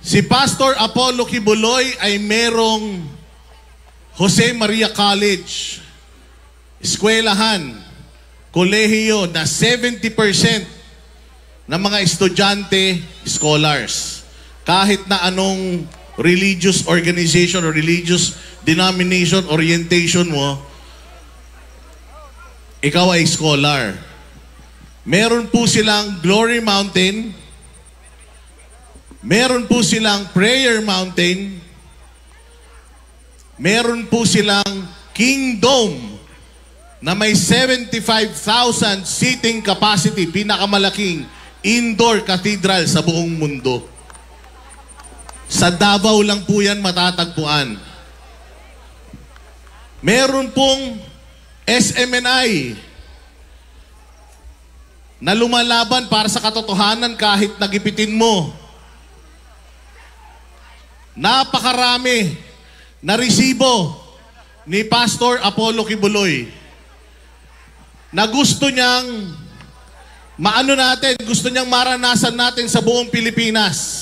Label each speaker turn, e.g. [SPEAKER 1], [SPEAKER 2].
[SPEAKER 1] Si Pastor Apollo Kibuloy ay merong Jose Maria College, eskwelahan, kolehiyo na 70% ng mga estudyante, scholars. Kahit na anong religious organization or religious denomination, orientation mo, ikaw ay scholar. Meron po silang Glory Mountain, meron po silang Prayer Mountain, meron po silang Kingdom na may 75,000 seating capacity, pinakamalaking indoor cathedral sa buong mundo. Sa Davao lang po yan matatagpuan. Meron pong SMNI na lumalaban para sa katotohanan kahit nagipitin mo. Napakarami na resibo ni Pastor Apollo Kibuloy na gusto niyang gusto niyang maranasan natin sa buong Pilipinas.